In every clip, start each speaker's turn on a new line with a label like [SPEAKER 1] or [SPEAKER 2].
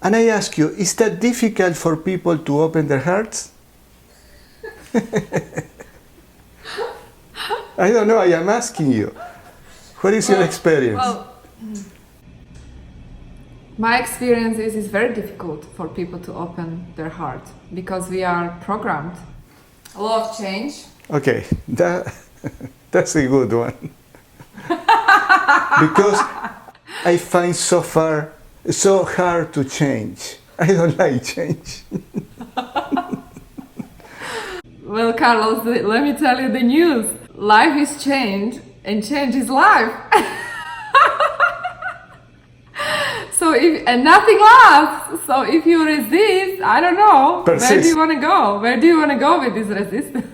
[SPEAKER 1] And I ask you, is that difficult for people to open their hearts? I don't know, I am asking you. What is your experience?
[SPEAKER 2] Well, my experience is it's very difficult for people to open their heart because we are programmed. A lot of change.
[SPEAKER 1] Okay, that's a good one. Because I find so hard to change. I don't like change.
[SPEAKER 2] Well, Carlos, let me tell you the news. Life is change, and change is life. And nothing lasts. So if you resist, I don't know,
[SPEAKER 1] Persist.
[SPEAKER 2] Where do you want to go? Where do you want to go with this resistance?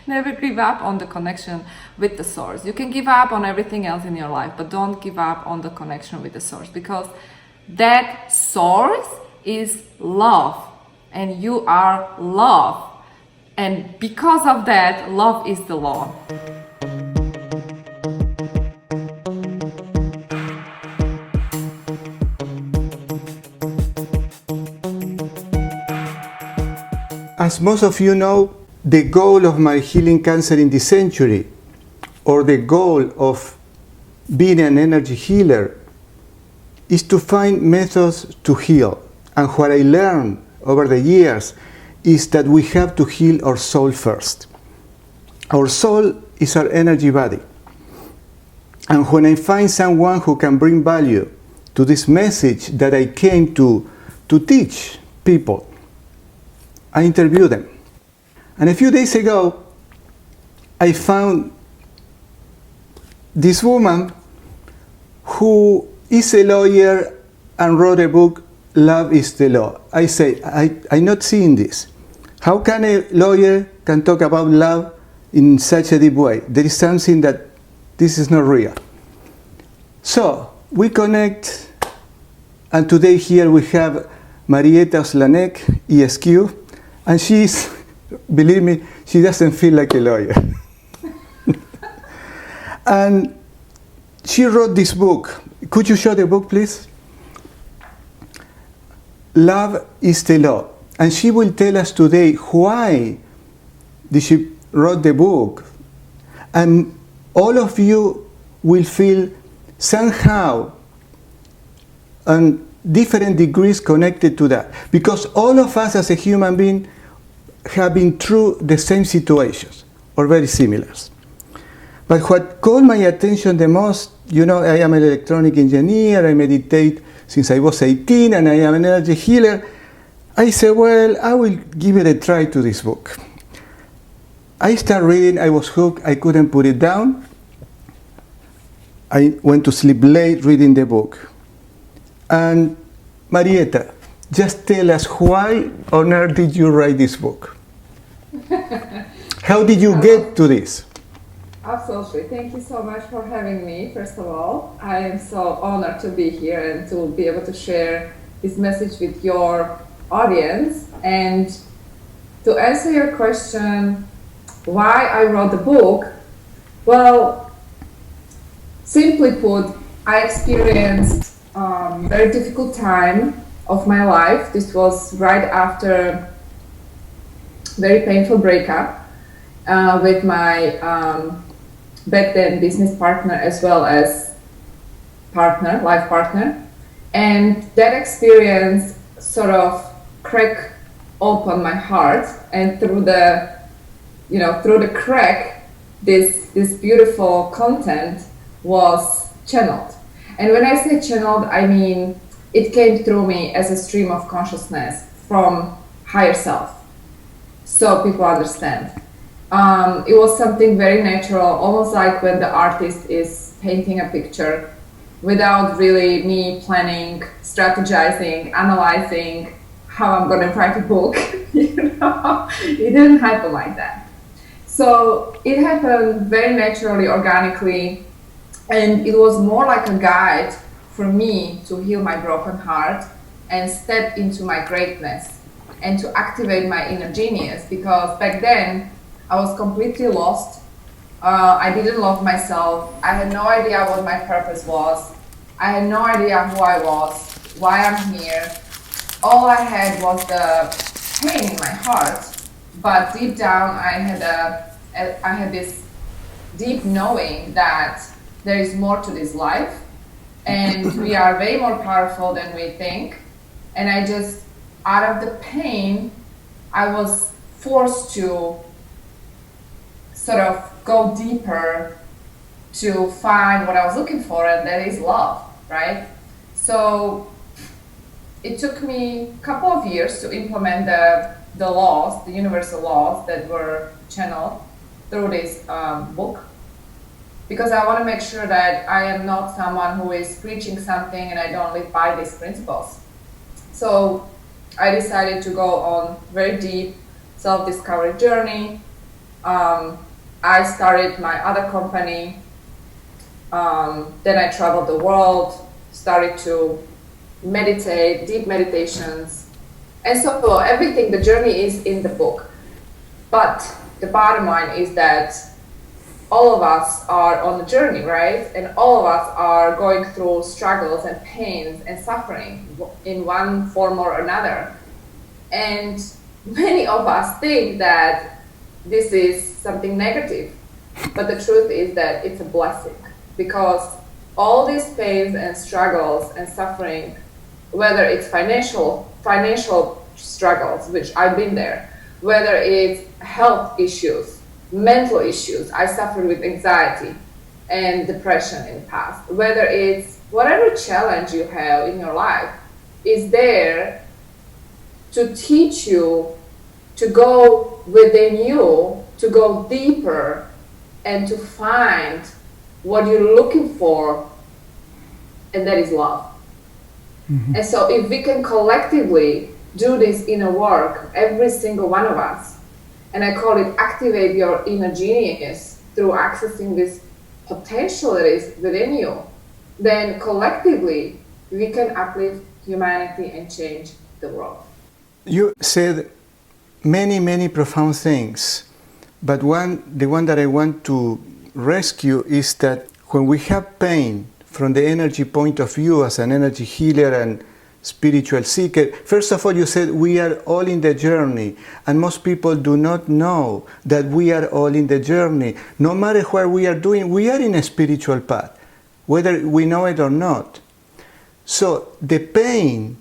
[SPEAKER 2] Never give up on the connection with the source. You can give up on everything else in your life, but don't give up on the connection with the source, because that source is love, and you are love. And because of that, love is the law.
[SPEAKER 1] As most of you know, the goal of my Healing Cancer in this century, or the goal of being an energy healer, is to find methods to heal. And what I learned over the years is that we have to heal our soul first. Our soul is our energy body. And when I find someone who can bring value to this message that I came to teach people, I interview them. And a few days ago, I found this woman who is a lawyer and wrote a book, Love is the Law. I say, I'm not seeing this. How can a lawyer can talk about love in such a deep way? There is something that this is not real. So we connect, and today here we have Marieta Oslanec, ESQ, and she's, believe me, she doesn't feel like a lawyer. And she wrote this book. Could you show the book, please? Love is the Law. And she will tell us today why she wrote the book. And all of you will feel somehow on different degrees connected to that. Because all of us as a human being have been through the same situations, or very similar. But what caught my attention the most, you know, I am an electronic engineer, I meditate since I was 18, and I am an energy healer. I said, well, I will give it a try to this book. I started reading, I was hooked, I couldn't put it down. I went to sleep late reading the book. And Marieta, just tell us, why on earth did you write this book? How did you get to this?
[SPEAKER 2] Absolutely. Thank you so much for having me, first of all. I am so honored to be here and to be able to share this message with your audience. And to answer your question, why I wrote the book, well, simply put, I experienced a very difficult time of my life. This was right after very painful breakup with my back then business partner as well as life partner. And that experience sort of cracked open my heart, and through the crack, this beautiful content was channeled. And when I say channeled, I mean it came through me as a stream of consciousness from higher self, so people understand. It was something very natural, almost like when the artist is painting a picture without really me planning, strategizing, analyzing how I'm going to write a book. It didn't happen like that. So it happened very naturally, organically, and it was more like a guide for me to heal my broken heart and step into my greatness and to activate my inner genius, because back then I was completely lost. I didn't love myself. I had no idea what my purpose was. I had no idea who I was, why I'm here, all I had was the pain in my heart, but deep down I had this deep knowing that there is more to this life, and we are way more powerful than we think. And I just, out of the pain, I was forced to sort of go deeper to find what I was looking for, and that is love, right? So it took me a couple of years to implement the laws, the universal laws that were channeled through this book, because I want to make sure that I am not someone who is preaching something and I don't live by these principles. So I decided to go on very deep self-discovery journey. I started my other company. Then I traveled the world, started to meditate, deep meditations. And so everything, the journey is in the book. But the bottom line is that all of us are on the journey, right? And all of us are going through struggles and pains and suffering in one form or another. And many of us think that this is something negative, but the truth is that it's a blessing, because all these pains and struggles and suffering, whether it's financial struggles, which I've been there, whether it's health issues, mental issues, I suffered with anxiety and depression in the past, whether it's whatever challenge you have in your life, is there to teach you to go within you, to go deeper and to find what you're looking for, and that is love. Mm-hmm. And so if we can collectively do this inner work, every single one of us, and I call it activate your inner genius through accessing this potential that is within you, then collectively we can uplift humanity and change the world.
[SPEAKER 1] You said many profound things, but the one that I want to rescue is that when we have pain from the energy point of view as an energy healer and spiritual seeker, first of all, you said we are all in the journey, and most people do not know that we are all in the journey. No matter what we are doing, we are in a spiritual path, whether we know it or not. So the pain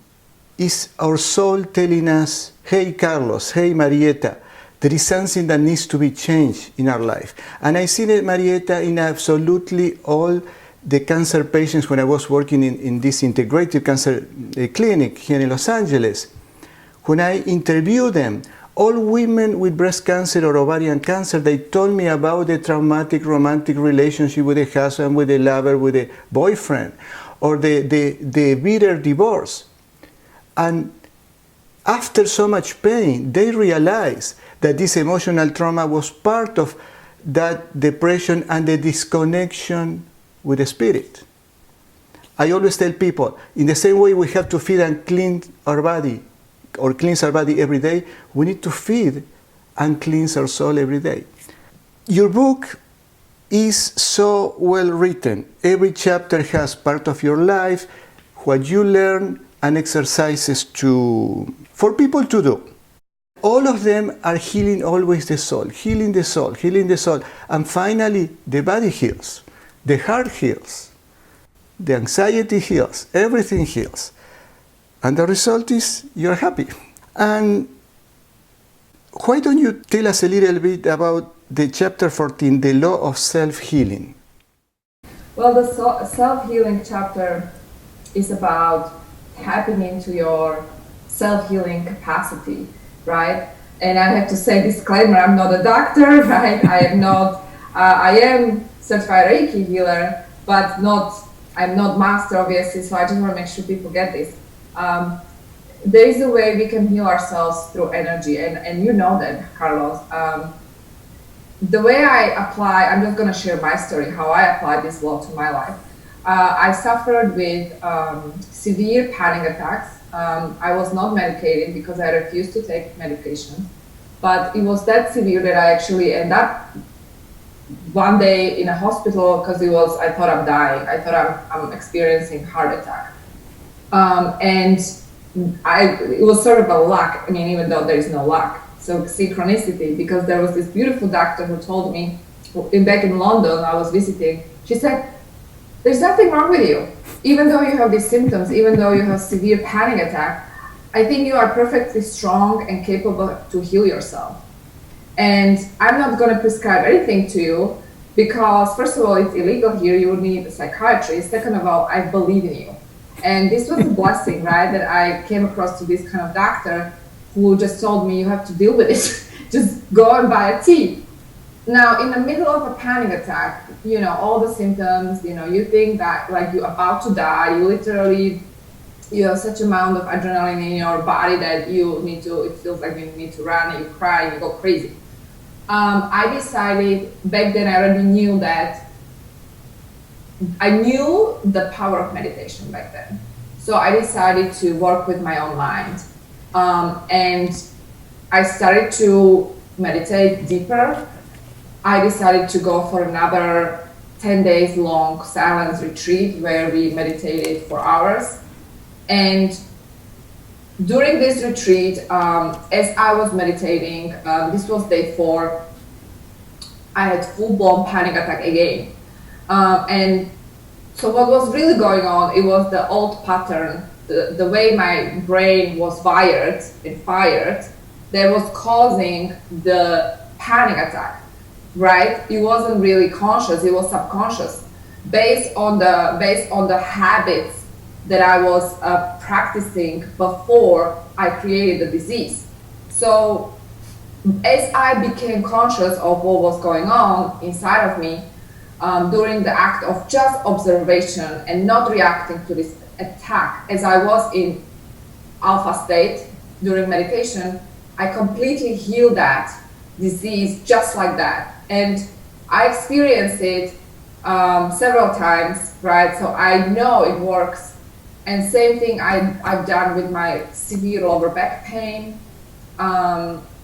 [SPEAKER 1] is our soul telling us, hey Carlos, hey Marieta, there is something that needs to be changed in our life. And I see that, Marieta, in absolutely all the cancer patients when I was working in this integrative cancer clinic here in Los Angeles. When I interview them, all women with breast cancer or ovarian cancer, they told me about the traumatic romantic relationship with a husband, with a lover, with a boyfriend, or the bitter divorce. And after so much pain, they realized that this emotional trauma was part of that depression and the disconnection with the spirit. I always tell people, in the same way we have to feed and clean our body, or cleanse our body every day, we need to feed and cleanse our soul every day. Your book is so well written. Every chapter has part of your life, what you learn, and exercises for people to do. All of them are healing always the soul, healing the soul, healing the soul. And finally, the body heals, the heart heals, the anxiety heals, everything heals. And the result is you're happy. And why don't you tell us a little bit about the chapter 14, the law of self-healing?
[SPEAKER 2] Well, the self-healing chapter is about tapping into your self-healing capacity, right? And I have to say, disclaimer, I'm not a doctor, right? I am certified Reiki healer, but I'm not master, obviously, so I just want to make sure people get this. There is a way we can heal ourselves through energy, and you know that, Carlos. The way I apply, I'm just going to share my story, how I apply this law to my life. I suffered with severe panic attacks. I was not medicated because I refused to take medication, but it was that severe that I actually ended up one day in a hospital because I thought I'm dying. I thought I'm experiencing heart attack. And it was sort of a luck. I mean, even though there is no luck, so synchronicity, because there was this beautiful doctor who told me back in London, I was visiting. She said, "There's nothing wrong with you, even though you have these symptoms, even though you have severe panic attack. I think you are perfectly strong and capable to heal yourself. And I'm not going to prescribe anything to you because, first of all, it's illegal here. You would need a psychiatrist. Second of all, I believe in you." And this was a blessing, right? That I came across to this kind of doctor who just told me, "You have to deal with it. Just go and buy a tea." Now, in the middle of a panic attack, you know, all the symptoms, you know, you think that like you're about to die, you have such amount of adrenaline in your body that it feels like you need to run, and you cry, and you go crazy. I decided, back then I already knew that, I knew the power of meditation back then. So I decided to work with my own mind. And I started to meditate deeper. I decided to go for another 10 days long silence retreat where we meditated for hours. And during this retreat, as I was meditating, this was day 4, I had full-blown panic attack again. And so what was really going on, it was the old pattern, the way my brain was wired and fired, that was causing the panic attack, right? It wasn't really conscious, it was subconscious, based on the habits that I was practicing before I created the disease. So as I became conscious of what was going on inside of me, during the act of just observation and not reacting to this attack, as I was in alpha state during meditation, I completely healed that disease just like that. And I experienced it several times, right? So I know it works. And same thing I've done with my severe lower back pain.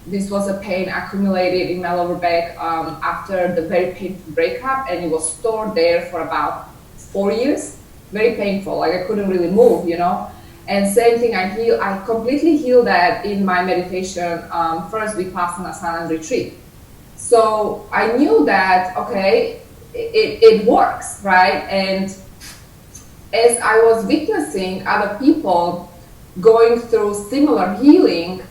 [SPEAKER 2] This was a pain accumulated in my lower back after the very painful breakup, and it was stored there for about 4 years. Very painful, like I couldn't really move, you know. And same thing, I completely healed that in my meditation, first Vipassana silent retreat. So I knew that, okay, it works, right? And as I was witnessing other people going through similar healing,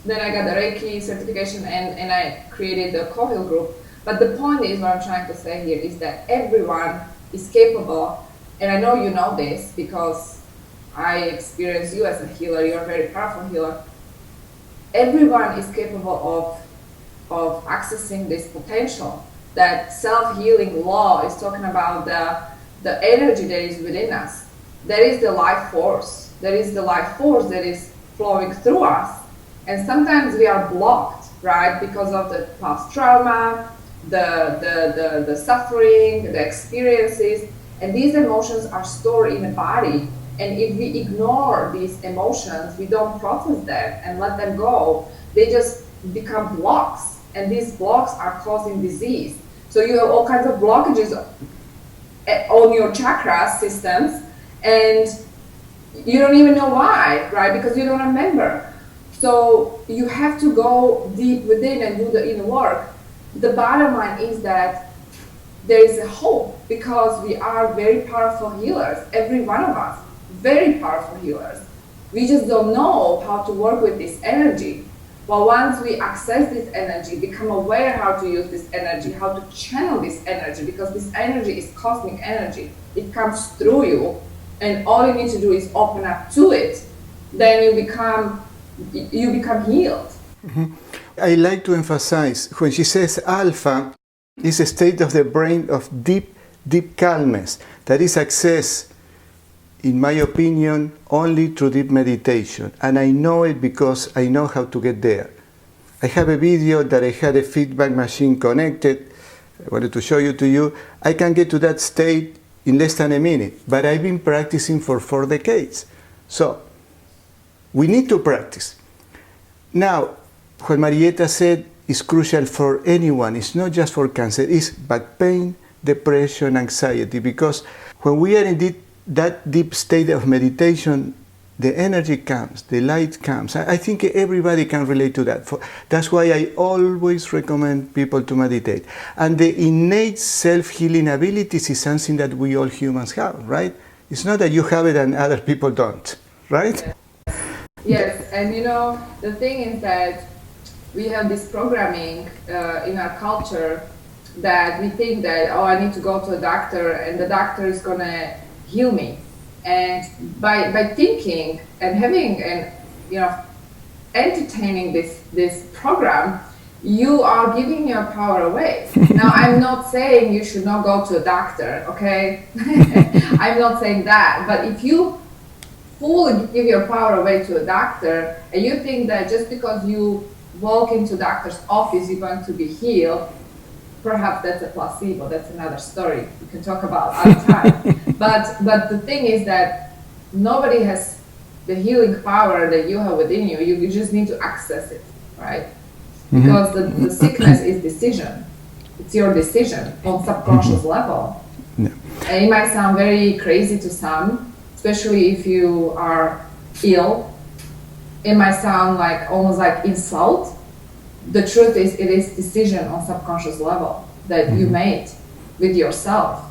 [SPEAKER 2] then I got the Reiki certification and I created the co-heal group. But the point is, what I'm trying to say here is that everyone is capable, and I know you know this because I experienced you as a healer, you're a very powerful healer. Everyone is capable of accessing this potential. That self-healing law is talking about the energy that is within us. That is the life force. That is the life force that is flowing through us. And sometimes we are blocked, right? Because of the past trauma, the suffering, the experiences. And these emotions are stored in the body. And if we ignore these emotions, we don't process them and let them go, they just become blocks. And these blocks are causing disease. So you have all kinds of blockages on your chakra systems, and you don't even know why, right? Because you don't remember. So you have to go deep within and do the inner work. The bottom line is that there is a hope, because we are very powerful healers, every one of us, very powerful healers. We just don't know how to work with this energy. But once we access this energy, become aware how to use this energy, how to channel this energy, because this energy is cosmic energy. It comes through you, and all you need to do is open up to it. Then you become healed.
[SPEAKER 1] Mm-hmm. I like to emphasize, when she says alpha, is a state of the brain of deep calmness that is accessed, in my opinion, only through deep meditation. And I know it because I know how to get there. I have a video that I had a feedback machine connected. I wanted to show to you. I can get to that state in less than a minute, but I've been practicing for 4 decades. So we need to practice. Now, what Marieta said is crucial for anyone. It's not just for cancer. It's back pain, depression, anxiety, because when we are in that deep state of meditation, the energy comes, the light comes. I think everybody can relate to that. That's why I always recommend people to meditate. And the innate self-healing abilities is something that we all humans have, right? It's not that you have it and other people don't, right?
[SPEAKER 2] Yes, and the thing is that we have this programming in our culture that we think that, oh, I need to go to a doctor and the doctor is going to heal me. And by thinking and having and entertaining this program, you are giving your power away. Now, I'm not saying you should not go to a doctor, okay? I'm not saying that, but if you fully give your power away to a doctor and you think that just because you walk into doctor's office you're going to be healed, perhaps that's a placebo. That's another story we can talk about other time. But the thing is that nobody has the healing power that you have within you. You just need to access it, right? Because the sickness is decision. It's your decision on subconscious level.
[SPEAKER 1] Yeah.
[SPEAKER 2] And it might sound very crazy to some, especially if you are ill. It might sound like almost like insult. The truth is, it is decision on subconscious level that you made with yourself.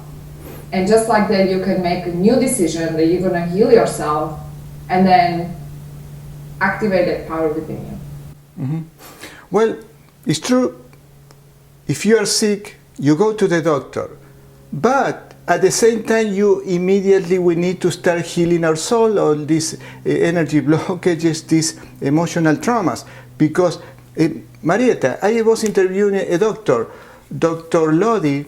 [SPEAKER 2] And just like that, you can make a new decision that you're going to heal yourself and then activate that power within you.
[SPEAKER 1] Well, it's true. If you are sick, you go to the doctor. But at the same time, we need to start healing our soul, all these energy blockages, these emotional traumas. Because Marieta, I was interviewing a doctor, Dr. Lodi.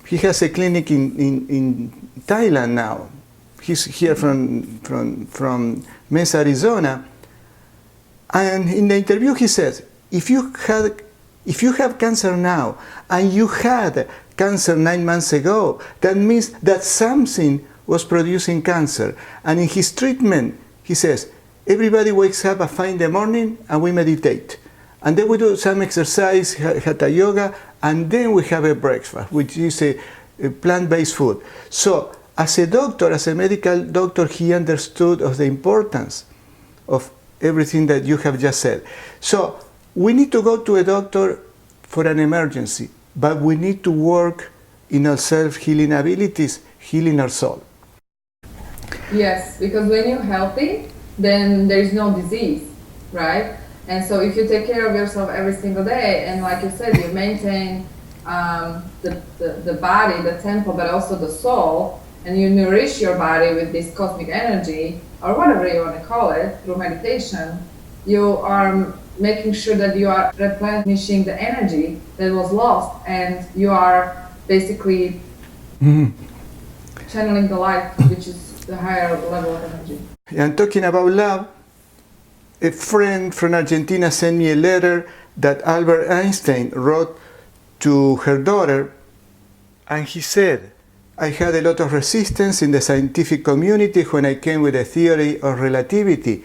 [SPEAKER 1] He has a clinic in Thailand now. He's here from Mesa, Arizona. And in the interview he says, if you have cancer now and you had cancer 9 months ago, that means that something was producing cancer. And in his treatment, he says, everybody wakes up at 5 in the morning and we meditate. And then we do some exercise, hatha yoga, and then we have a breakfast, which is a plant-based food. So as a doctor, as a medical doctor, he understood of the importance of everything that you have just said. So we need to go to a doctor for an emergency, but we need to work in our self-healing abilities, healing our soul.
[SPEAKER 2] Yes, because when you're healthy, then there is no disease, right? And so if you take care of yourself every single day, and like you said, you maintain the body, the temple, but also the soul, and you nourish your body with this cosmic energy, or whatever you want to call it, through meditation, you are making sure that you are replenishing the energy that was lost, and you are basically channeling the light, which is the higher level of energy.
[SPEAKER 1] And talking about love, a friend from Argentina sent me a letter that Albert Einstein wrote to her daughter, and he said, I had a lot of resistance in the scientific community when I came with a theory of relativity.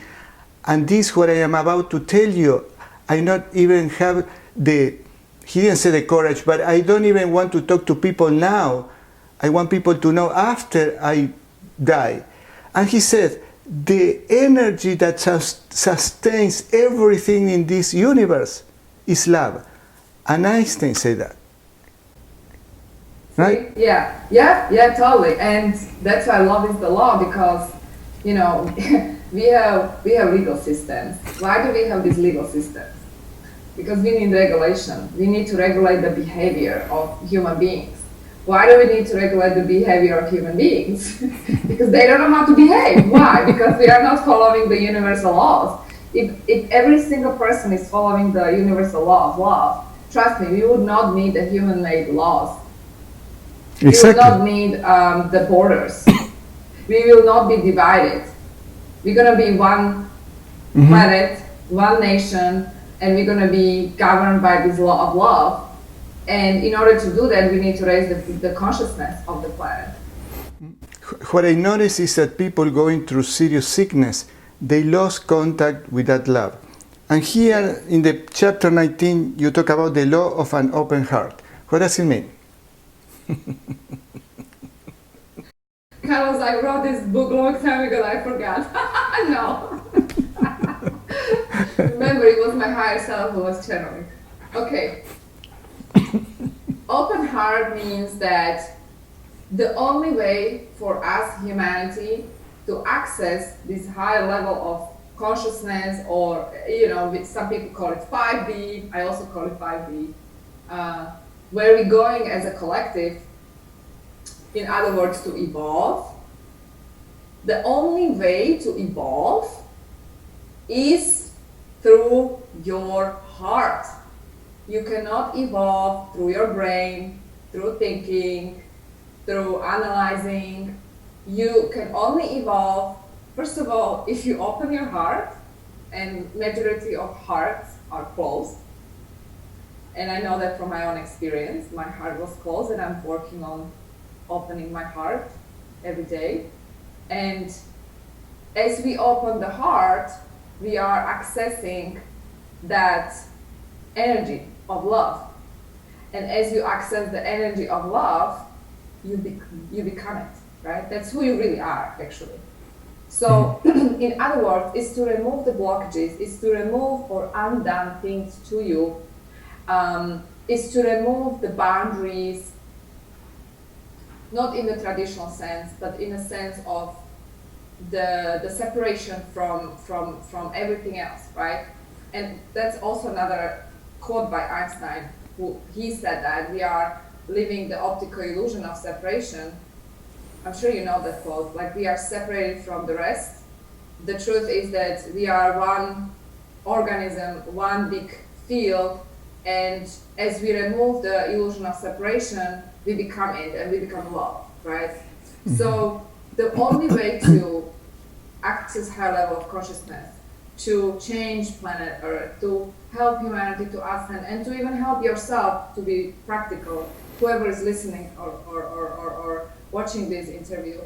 [SPEAKER 1] And this, what I am about to tell you, I not even have he didn't say the courage, but I don't even want to talk to people now. I want people to know after I die. And he said, the energy that sustains everything in this universe is love. And Einstein said that. Right?
[SPEAKER 2] Yeah, totally. And that's why love is the law, because, we have legal systems. Why do we have these legal systems? Because we need regulation. We need to regulate the behavior of human beings. Why do we need to regulate the behavior of human beings? Because they don't know how to behave. Why? Because we are not following the universal laws. If every single person is following the universal law of love, trust me, we would not need the human-made laws.
[SPEAKER 1] Exactly.
[SPEAKER 2] We will not need the borders. We will not be divided. We're going to be one planet, one nation, and we're going to be governed by this law of love. And in order to do that, we need to raise the consciousness of the planet.
[SPEAKER 1] What I notice is that people going through serious sickness, they lost contact with that love. And here in the chapter 19, you talk about the law of an open heart. What does it mean?
[SPEAKER 2] Carlos, I wrote this book a long time ago, I forgot. No. Remember, it was my higher self who was channeling. Okay. Open heart means that the only way for us, humanity, to access this higher level of consciousness, or, you know, some people call it 5D, I also call it 5D, where we're going as a collective, in other words, to evolve. The only way to evolve is through your heart. You cannot evolve through your brain, through thinking, through analyzing. You can only evolve, first of all, if you open your heart, and majority of hearts are closed. And I know that from my own experience. My heart was closed, and I'm working on opening my heart every day. And as we open the heart, we are accessing that energy of love. And as you access the energy of love, you become it, right? That's who you really are, actually. So, in other words, it's to remove the blockages, it's to remove or undone things to you, it's to remove the boundaries, not in the traditional sense, but in a sense of the separation from everything else, right? And that's also another quote by Einstein, who he said that we are living the optical illusion of separation. I'm sure you know that quote, like we are separated from the rest. The truth is that we are one organism, one big field, and as we remove the illusion of separation, we become it and we become love, right? Mm-hmm. So the only way to access higher level of consciousness, to change planet Earth, to help humanity to ascend, and to even help yourself to be practical, whoever is listening or watching this interview,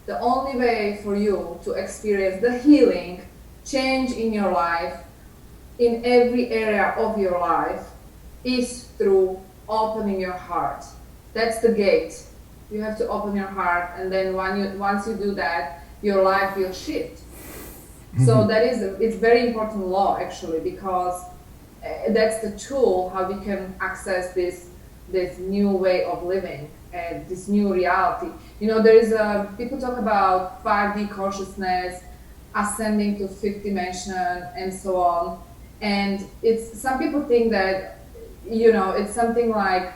[SPEAKER 2] the only way for you to experience the healing, change in your life, in every area of your life, is through opening your heart. That's the gate. You have to open your heart, and then once you do that, your life will shift. Mm-hmm. So it's very important law, actually, because that's the tool how we can access this new way of living and this new reality. You know, there is people talk about 5D consciousness, ascending to fifth dimension, and so on. And it's some people think that, you know, it's something like,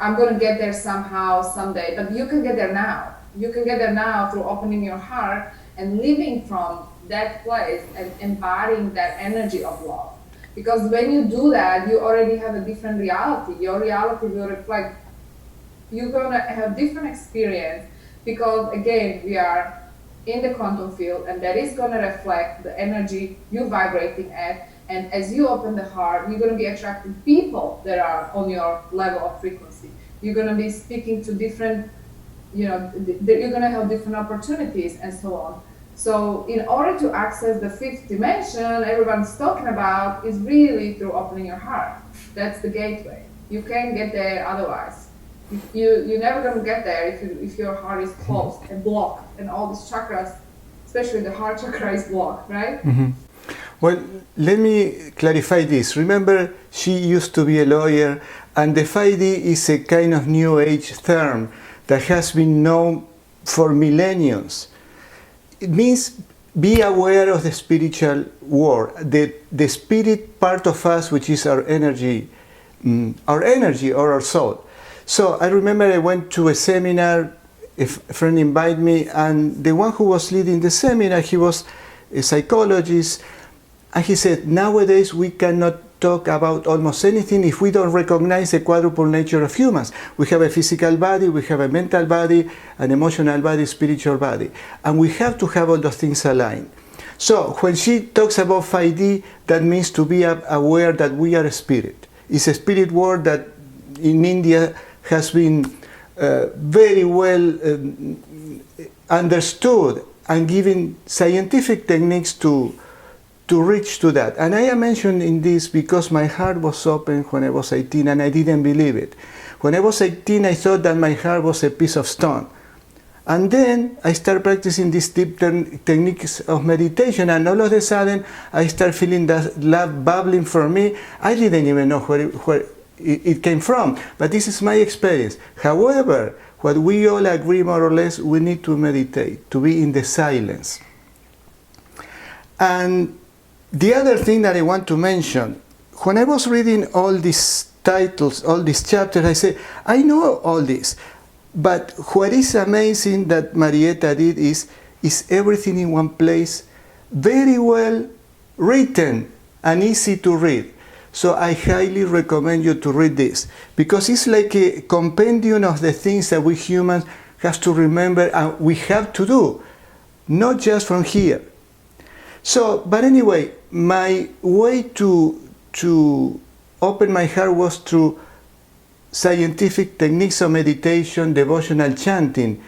[SPEAKER 2] I'm going to get there somehow, someday. But you can get there now. You can get there now through opening your heart and living from that place and embodying that energy of love. Because when you do that, you already have a different reality. Your reality will reflect, you're going to have different experience, because again, we are in the quantum field, and that is going to reflect the energy you're vibrating at. And as you open the heart, you're going to be attracting people that are on your level of frequency. You're going to be speaking to different, you know, you're going to have different opportunities and so on. So in order to access the fifth dimension everyone's talking about is really through opening your heart. That's the gateway. You can't get there otherwise. You're never going to get there if your heart is closed and blocked, and all these chakras, especially the heart chakra, is blocked, right?
[SPEAKER 1] Mm-hmm. Well, let me clarify this. Remember, she used to be a lawyer, and the 5D is a kind of new age term that has been known for millenniums. It means be aware of the spiritual world, the spirit part of us, which is our energy or our soul. So I remember I went to a seminar, a friend invited me, and the one who was leading the seminar, he was a psychologist. And he said, nowadays we cannot talk about almost anything if we don't recognize the quadruple nature of humans. We have a physical body, we have a mental body, an emotional body, spiritual body. And we have to have all those things aligned. So when she talks about 5D, that means to be aware that we are a spirit. It's a spirit world that in India has been very well understood and given scientific techniques to reach to that. And I am mentioning this because my heart was open when I was 18 and I didn't believe it. When I was 18, I thought that my heart was a piece of stone. And then I start practicing these deep techniques of meditation, and all of a sudden I start feeling that love bubbling from me. I didn't even know where it came from, but this is my experience. However, what we all agree more or less, we need to meditate, to be in the silence. And the other thing that I want to mention, when I was reading all these titles, all these chapters, I say, I know all this, but what is amazing that Marieta did is everything in one place, very well written and easy to read. So I highly recommend you to read this, because it's like a compendium of the things that we humans have to remember and we have to do, not just from here. So, but anyway, my way to open my heart was through scientific techniques of meditation, devotional chanting.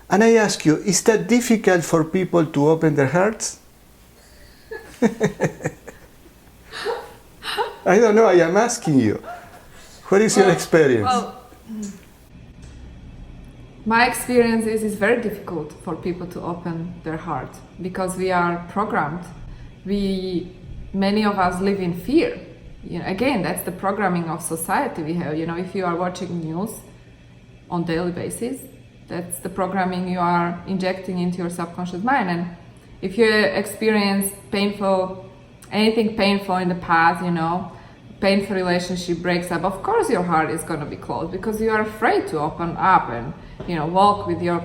[SPEAKER 1] And I ask you, is that difficult for people to open their hearts? I don't know, I am asking you. What is your experience?
[SPEAKER 3] Well, my experience is it's very difficult for people to open their heart because we are programmed. Many of us live in fear. Again, that's the programming of society we have. If you are watching news on daily basis, that's the programming you are injecting into your subconscious mind. And if you experience anything painful in the past, painful relationship breaks up, of course your heart is going to be closed because you are afraid to open up and walk with your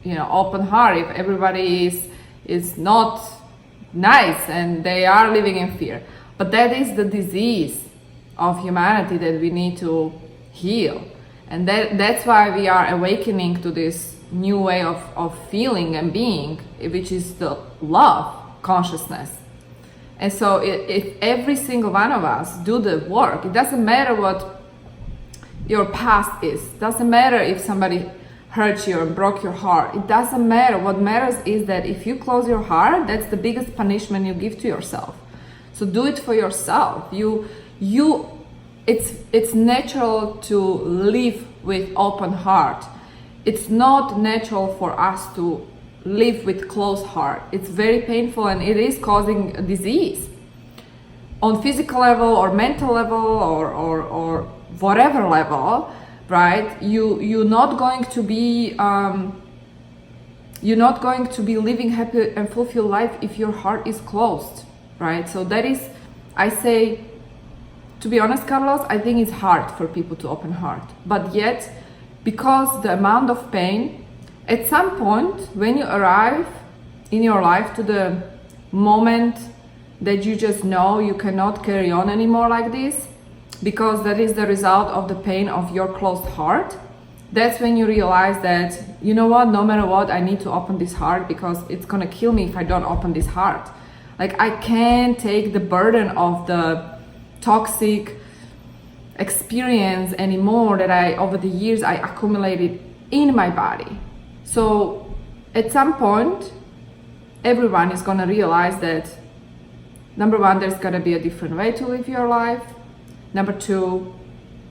[SPEAKER 3] open heart if everybody is not nice and they are living in fear. But that is the disease of humanity that we need to heal, and that's why we are awakening to this new way of feeling and being, which is the love consciousness. And so if every single one of us do the work, it doesn't matter what your past is, doesn't matter if somebody hurt you or broke your heart, it doesn't matter. What matters is that if you close your heart, that's the biggest punishment you give to yourself. So do it for yourself. It's natural to live with open heart. It's not natural for us to live with closed heart. It's very painful and it is causing a disease on physical level or mental level or whatever level, right? You're not going to be living happy and fulfilled life if your heart is closed, right? So that is, I say, to be honest, Carlos, I think it's hard for people to open heart, but yet because the amount of pain, at some point when you arrive in your life to the moment that you just know you cannot carry on anymore like this, because that is the result of the pain of your closed heart, that's when you realize that, no matter what, I need to open this heart because it's gonna kill me if I don't open this heart. Like, I can't take the burden of the toxic experience anymore that over the years I accumulated in my body. So at some point, everyone is gonna realize that, number one, there's gonna be a different way to live your life. Number two,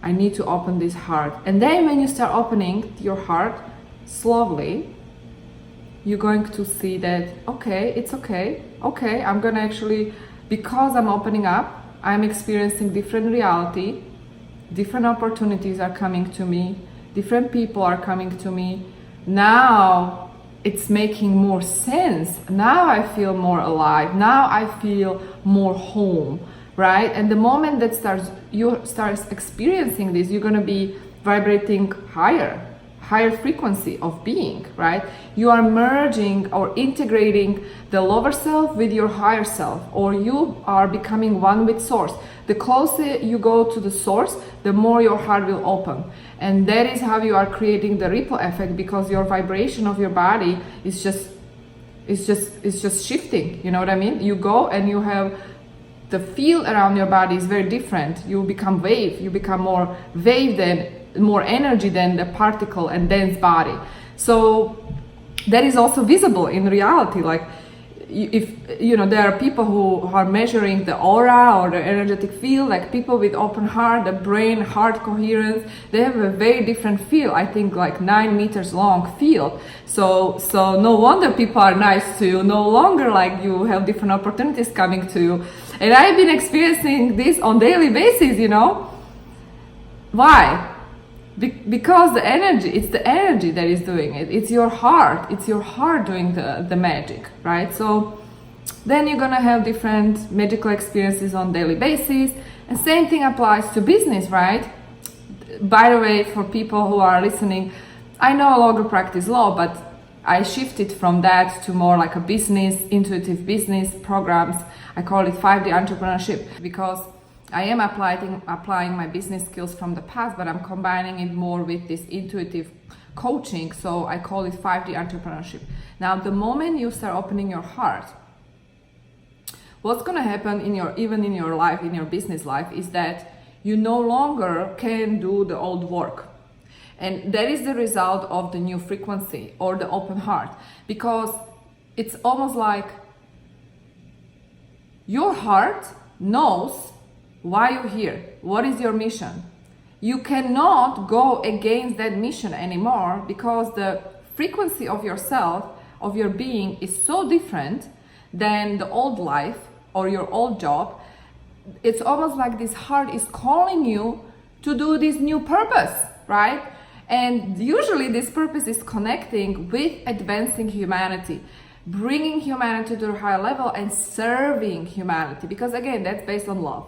[SPEAKER 3] I need to open this heart. And then when you start opening your heart slowly, you're going to see that, okay, it's okay. Okay, I'm gonna actually, because I'm opening up, I'm experiencing different reality, different opportunities are coming to me, different people are coming to me. Now it's making more sense. Now I feel more alive. Now I feel more home, right? And the moment that you start experiencing this, you're gonna be vibrating higher frequency of being, right? You are merging or integrating the lower self with your higher self, or you are becoming one with source. The closer you go to the source, the more your heart will open. And that is how you are creating the ripple effect, because your vibration of your body is just shifting. You know what I mean? You go and you have the field around your body is very different. You become wave, you become more wave than more energy than the particle and dense body. So that is also visible in reality. Like, if you know, there are people who are measuring the aura or the energetic field, like people with open heart, the brain heart coherence, they have a very different field. I think like 9 meters long field. So no wonder people are nice to you, no longer like you have different opportunities coming to you. And I've been experiencing this on daily basis, you know. Why? Because the energy, it's the energy that is doing it. It's your heart doing the magic, right? So then you're gonna have different magical experiences on daily basis. And same thing applies to business, right? By the way, for people who are listening, I no longer practice law, but I shifted from that to more like a business, intuitive business programs. I call it 5D entrepreneurship because I am applying my business skills from the past, but I'm combining it more with this intuitive coaching. So I call it 5D entrepreneurship. Now, the moment you start opening your heart, what's going to happen even in your life, in your business life, is that you no longer can do the old work. And that is the result of the new frequency or the open heart, because it's almost like your heart knows why you're here, what is your mission. You cannot go against that mission anymore because the frequency of yourself, of your being, is so different than the old life or your old job. It's almost like this heart is calling you to do this new purpose, right? And usually this purpose is connecting with advancing humanity, bringing humanity to a higher level and serving humanity, because again, that's based on love.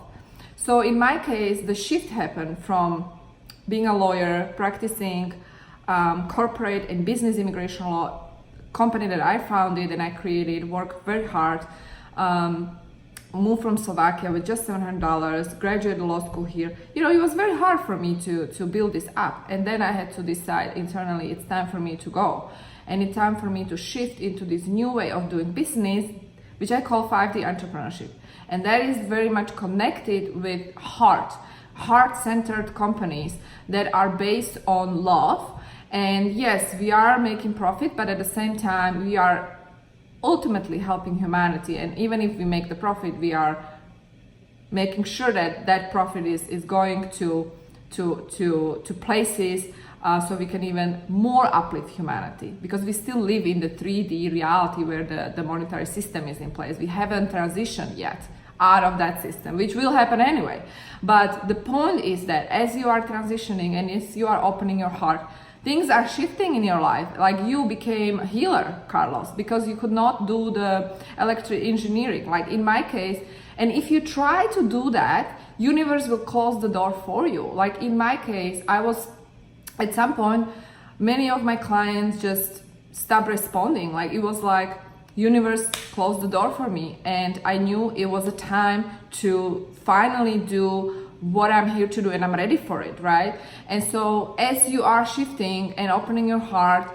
[SPEAKER 3] So in my case, the shift happened from being a lawyer, practicing corporate and business immigration law, company that I founded and I created, worked very hard, moved from Slovakia with just $700, graduated law school here. You know, it was very hard for me to build this up. And then I had to decide internally, it's time for me to go. And it's time for me to shift into this new way of doing business, which I call 5D entrepreneurship. And that is very much connected with heart-centered companies that are based on love. And yes, we are making profit, but at the same time, we are ultimately helping humanity. And even if we make the profit, we are making sure that that profit is going to places so we can even more uplift humanity, because we still live in the 3D reality where the monetary system is in place. We haven't transitioned yet out of that system, which will happen anyway. But the point is that as you are transitioning and as you are opening your heart, things are shifting in your life. Like you became a healer, Carlos, because you could not do the electric engineering, like in my case. And if you try to do that, universe will close the door for you. Like in my case, I was, at some point, many of my clients just stopped responding. Like it was like universe closed the door for me, and I knew it was a time to finally do what I'm here to do, and I'm ready for it, right? And so as you are shifting and opening your heart,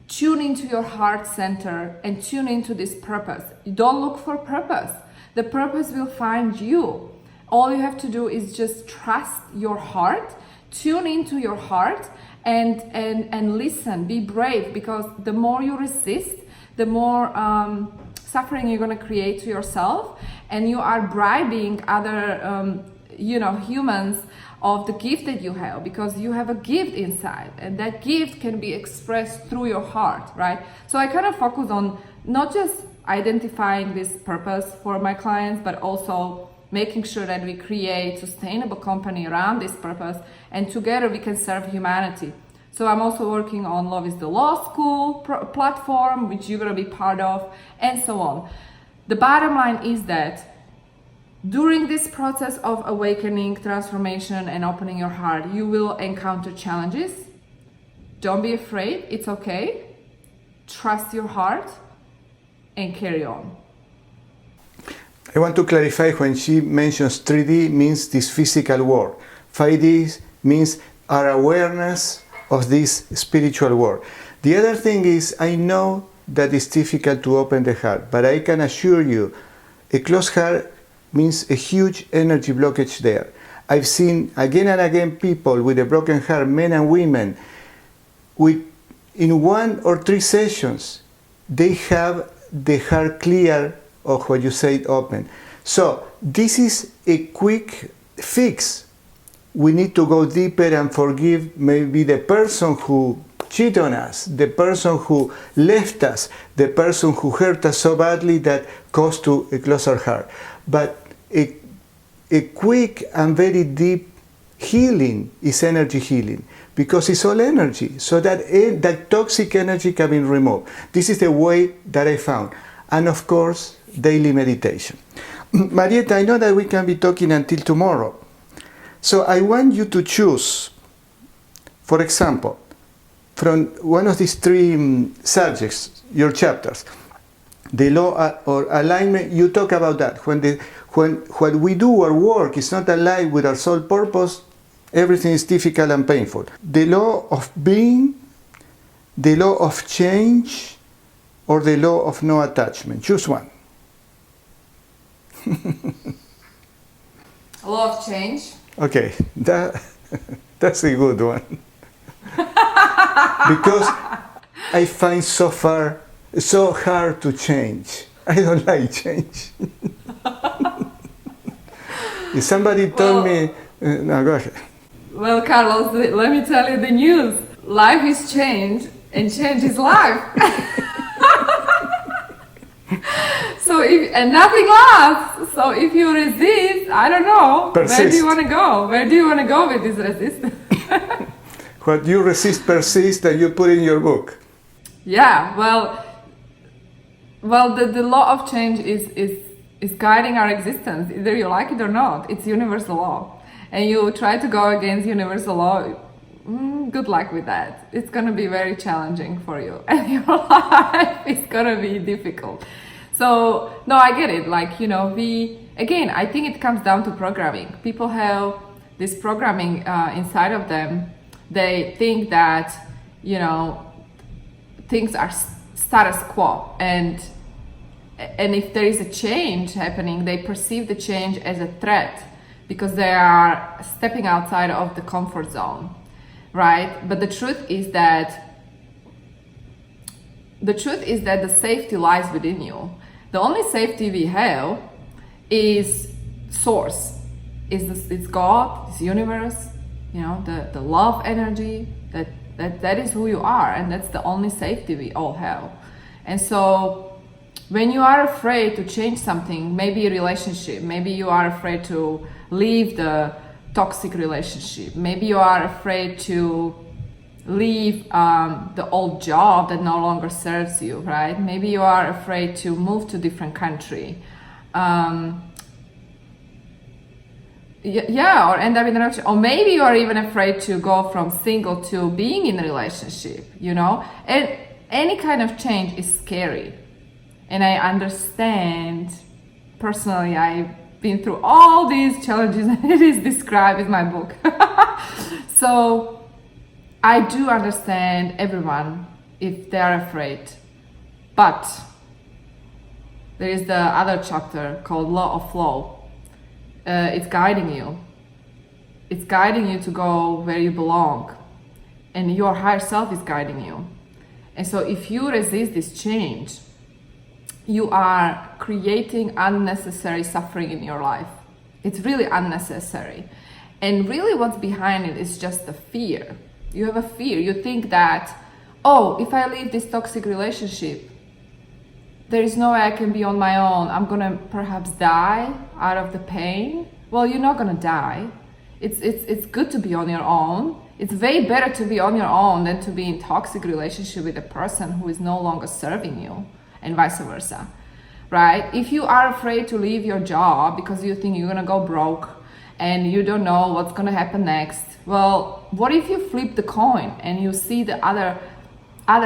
[SPEAKER 3] tune into your heart center and tune into this purpose. You don't look for purpose. The purpose will find you. All you have to do is just trust your heart, tune into your heart, and listen, be brave, because the more you resist, the more suffering you're going to create to yourself, and you are bribing other humans of the gift that you have, because you have a gift inside, and that gift can be expressed through your heart, right? So I kind of focus on not just identifying this purpose for my clients, but also making sure that we create sustainable company around this purpose, and together we can serve humanity. So I'm also working on Love is the Law School platform, which you're going to be part of, and so on. The bottom line is that during this process of awakening, transformation, and opening your heart, you will encounter challenges. Don't be afraid, it's okay. Trust your heart and carry on.
[SPEAKER 1] I want to clarify, when she mentions 3D means this physical world. 5D means our awareness of this spiritual world. The other thing is, I know that it's difficult to open the heart, but I can assure you, a closed heart means a huge energy blockage there. I've seen again and again people with a broken heart, men and women, in 1 or 3 sessions, they have the heart clear of what you said open. So this is a quick fix. We need to go deeper and forgive maybe the person who cheated on us, the person who left us, the person who hurt us so badly that caused to close our heart. But a quick and very deep healing is energy healing, because it's all energy, so that toxic energy can be removed. This is the way that I found. And of course, daily meditation. Marieta, I know that we can be talking until tomorrow. So I want you to choose, for example, from one of these three subjects, your chapters, the law or alignment. You talk about that. When what we do, our work, is not aligned with our soul purpose, everything is difficult and painful. The law of being, the law of change, or the law of no attachment. Choose one.
[SPEAKER 3] Law of change.
[SPEAKER 1] Okay, that's a good one. Because I find so hard to change. I don't like change. If somebody told me, no, go ahead.
[SPEAKER 3] Well, Carlos, let me tell you the news. Life is change, and change is life. And nothing lasts. So if you resist, I don't know.
[SPEAKER 1] Persist.
[SPEAKER 3] Where do you want to go? Where do you want to go with this resistance?
[SPEAKER 1] What you resist persists, and you put in your book.
[SPEAKER 3] Yeah, well, the law of change is guiding our existence, either you like it or not. It's universal law. And you try to go against universal law, good luck with that. It's going to be very challenging for you, and your life is going to be difficult. So, no, I get it. Like, I think it comes down to programming. People have this programming inside of them. They think that, things are status quo, and if there is a change happening, they perceive the change as a threat because they are stepping outside of the comfort zone, right? But the truth is that the safety lies within you. The only safety we have is source, it's God, it's universe, the love energy, that is who you are, and that's the only safety we all have. And so when you are afraid to change something, maybe a relationship, maybe you are afraid to leave the toxic relationship, maybe you are afraid to leave the old job that no longer serves you, right? Maybe you are afraid to move to a different country. Or end up in a relationship. Or maybe you are even afraid to go from single to being in a relationship, And any kind of change is scary. And I understand, personally, I've been through all these challenges, and it is described in my book. So I do understand everyone if they are afraid. But there is the other chapter called Law of Flow. It's guiding you. It's guiding you to go where you belong. And your higher self is guiding you. And so if you resist this change, you are creating unnecessary suffering in your life. It's really unnecessary. And really what's behind it is just the fear. You have a fear. You think that, if I leave this toxic relationship, there is no way I can be on my own. I'm gonna perhaps die out of the pain. Well, you're not gonna die. It's good to be on your own. It's way better to be on your own than to be in toxic relationship with a person who is no longer serving you, and vice versa, right? If you are afraid to leave your job because you think you're gonna go broke and you don't know what's gonna happen next, well, what if you flip the coin and you see the other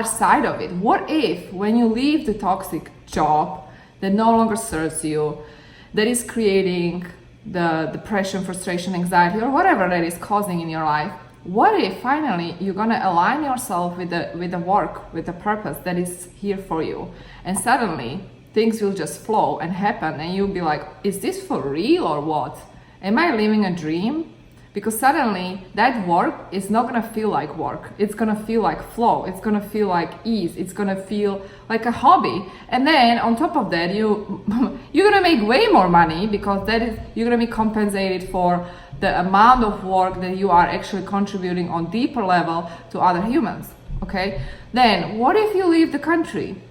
[SPEAKER 3] side of it? What if when you leave the toxic job that no longer serves you, that is creating the depression, frustration, anxiety, or whatever that is causing in your life, what if finally you're gonna align yourself with the work, with the purpose that is here for you, and suddenly things will just flow and happen, and you'll be like, is this for real or what? Am I living a dream? Because suddenly that work is not gonna feel like work. It's gonna feel like flow. It's gonna feel like ease. It's gonna feel like a hobby. And then on top of that, you're gonna make way more money, because you're gonna be compensated for the amount of work that you are actually contributing on deeper level to other humans. Okay? Then what if you leave the country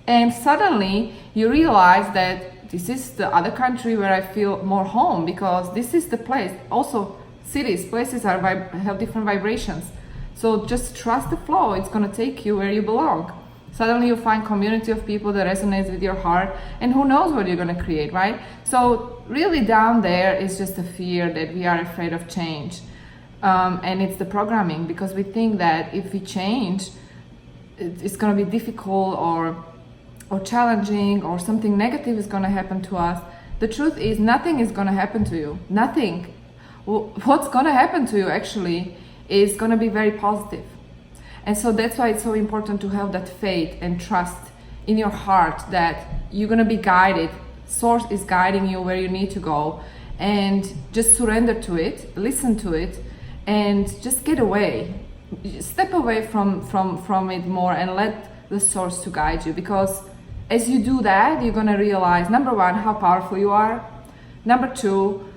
[SPEAKER 3] and suddenly you realize that this is the other country where I feel more home, because this is the place. Also, places have different vibrations. So just trust the flow. It's going to take you where you belong. Suddenly you find community of people that resonates with your heart, and who knows what you're going to create, right? So really down there is just a fear that we are afraid of change. And it's the programming, because we think that if we change, it's going to be difficult or challenging, or something negative is going to happen to us. The truth is, nothing is going to happen to you. Nothing. What's going to happen to you actually is going to be very positive. And so that's why it's so important to have that faith and trust in your heart that you're going to be guided. Source is guiding you where you need to go, and just surrender to it, listen to it, and just get away. Step away from it more and let the source to guide you, because as you do that, you're going to realize, number one, how powerful you are. Number two,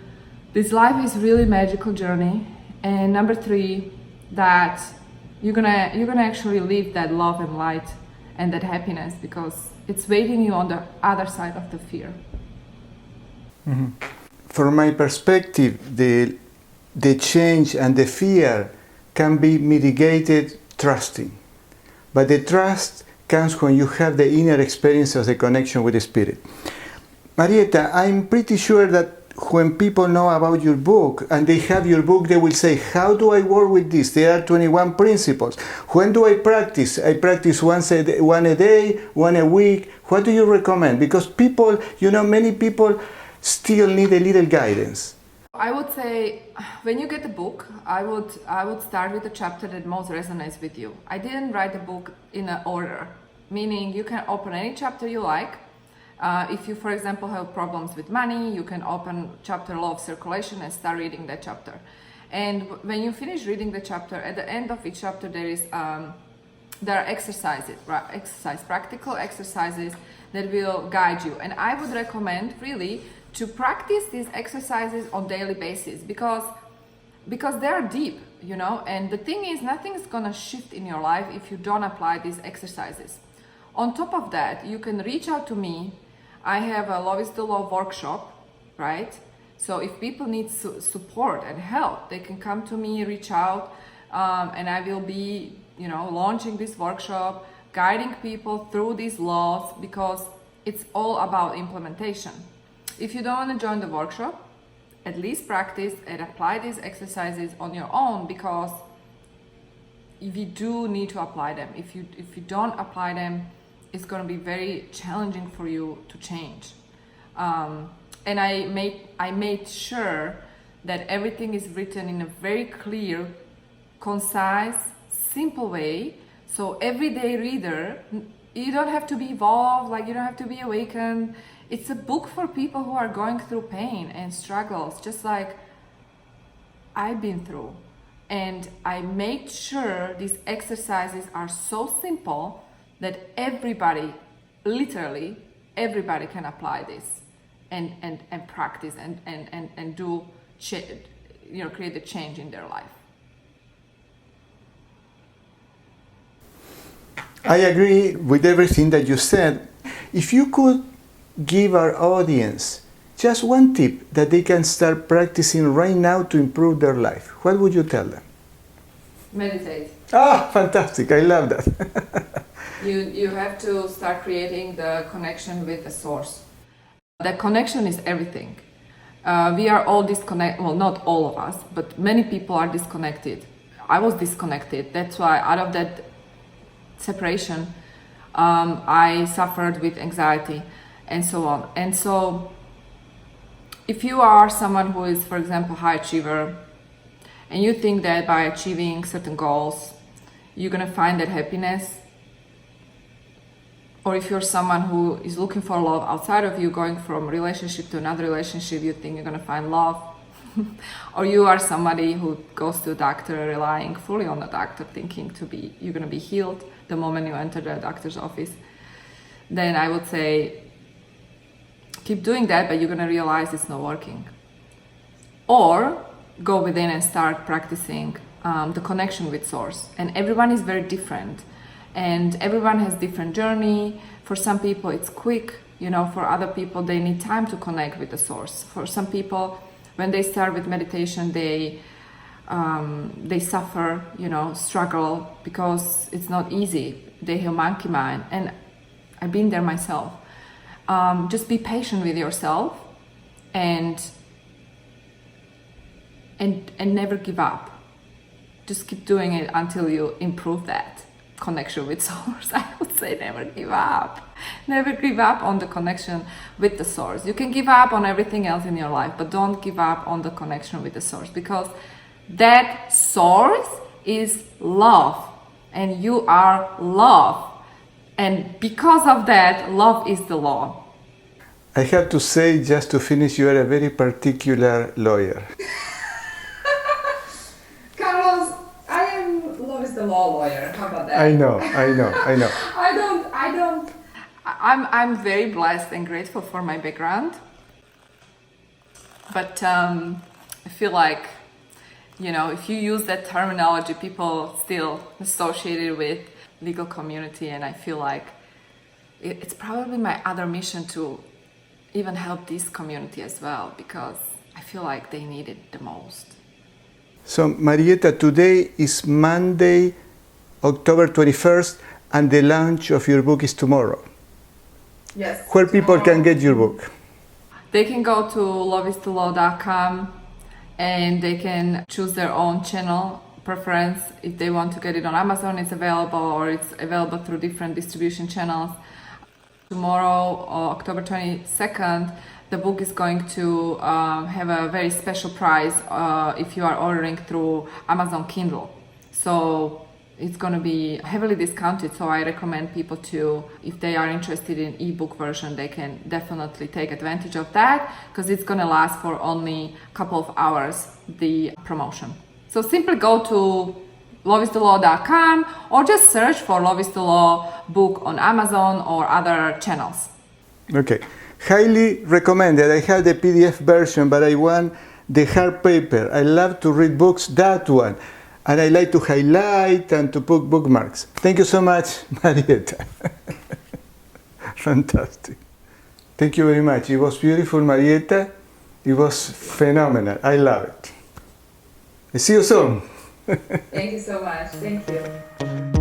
[SPEAKER 3] this life is really magical journey. And number three, that you're gonna actually live that love and light and that happiness, because it's waiting you on the other side of the fear.
[SPEAKER 1] Mm-hmm. From my perspective, the change and the fear can be mitigated trusting. But the trust comes when you have the inner experience of the connection with the spirit. Marieta, I'm pretty sure that when people know about your book and they have your book, they will say, how do I work with this? There are 21 principles. When do I practice? I practice one a day, one a week. What do you recommend? Because people, many people still need a little guidance.
[SPEAKER 3] I would say, when you get the book, I would start with the chapter that most resonates with you. I didn't write the book in an order, meaning you can open any chapter you like. If you, for example, have problems with money, you can open chapter Law of Circulation and start reading that chapter. And when you finish reading the chapter, at the end of each chapter there are exercises, practical exercises that will guide you. And I would recommend really to practice these exercises on daily basis, because they are deep, and the thing is, nothing's gonna shift in your life if you don't apply these exercises. On top of that, you can reach out to me. I have a Love is the Law workshop, right? So if people need support and help, they can come to me, reach out, and I will be, launching this workshop, guiding people through these laws, because it's all about implementation. If you don't want to join the workshop, at least practice and apply these exercises on your own, because if you do need to apply them, if you don't apply them, it's going to be very challenging for you to change. And I made sure that everything is written in a very clear, concise, simple way. So everyday reader, you don't have to be evolved, you don't have to be awakened. It's a book for people who are going through pain and struggles, just like I've been through. And I made sure these exercises are so simple that everybody, literally everybody, can apply this and practice and do create a change in their life.
[SPEAKER 1] I agree with everything that you said. If you could give our audience just one tip that they can start practicing right now to improve their life, what would you tell them?
[SPEAKER 3] Meditate.
[SPEAKER 1] Ah, fantastic. I love that.
[SPEAKER 3] You have to start creating the connection with the source. The connection is everything. We are all disconnected. Well, not all of us, but many people are disconnected. I was disconnected. That's why out of that separation, I suffered with anxiety and so on. And so if you are someone who is, for example, high achiever, and you think that by achieving certain goals, you're going to find that happiness, or if you're someone who is looking for love outside of you, going from relationship to another relationship, you think you're going to find love, Or you are somebody who goes to a doctor relying fully on the doctor, thinking you're going to be healed the moment you enter the doctor's office, then I would say keep doing that, but you're going to realize it's not working. Or go within and start practicing the connection with source. And everyone is very different, and everyone has different journey. For some people it's quick, for other people they need time to connect with the source. For some people, when they start with meditation, they suffer, struggle, because it's not easy. They have monkey mind, and I've been there myself. Just be patient with yourself and never give up. Just keep doing it until you improve that connection with source. I would say never give up. Never give up on the connection with the source. You can give up on everything else in your life, but don't give up on the connection with the source, because that source is love, and you are love. And because of that, love is the law.
[SPEAKER 1] I have to say, just to finish, you are a very particular lawyer.
[SPEAKER 2] Carlos, I am love is the law lawyer. How about that?
[SPEAKER 1] I know.
[SPEAKER 3] I'm very blessed and grateful for my background. But I feel like, if you use that terminology, people still associate it with legal community, and I feel like it's probably my other mission to even help this community as well, because I feel like they need it the most.
[SPEAKER 1] So Marieta, today is Monday, October 21st, and the launch of your book is tomorrow.
[SPEAKER 2] Yes.
[SPEAKER 1] Where people can get your book?
[SPEAKER 3] They can go to lovistolaw.com and they can choose their own channel preference. If they want to get it on Amazon, it's available, or it's available through different distribution channels. Tomorrow, October 22nd, the book is going to have a very special price if you are ordering through Amazon Kindle. So it's going to be heavily discounted, so I recommend people to, if they are interested in ebook version, they can definitely take advantage of that, because it's going to last for only a couple of hours, the promotion. So simply go to lovistolaw.com or just search for Love is the Law book on Amazon or other channels.
[SPEAKER 1] Okay, highly recommended. I have the PDF version, but I want the hard paper. I love to read books, that one. And I like to highlight and to put bookmarks. Thank you so much, Marieta. Fantastic. Thank you very much. It was beautiful, Marieta. It was phenomenal. I love it. See you soon.
[SPEAKER 2] Thank you so much. Thank you.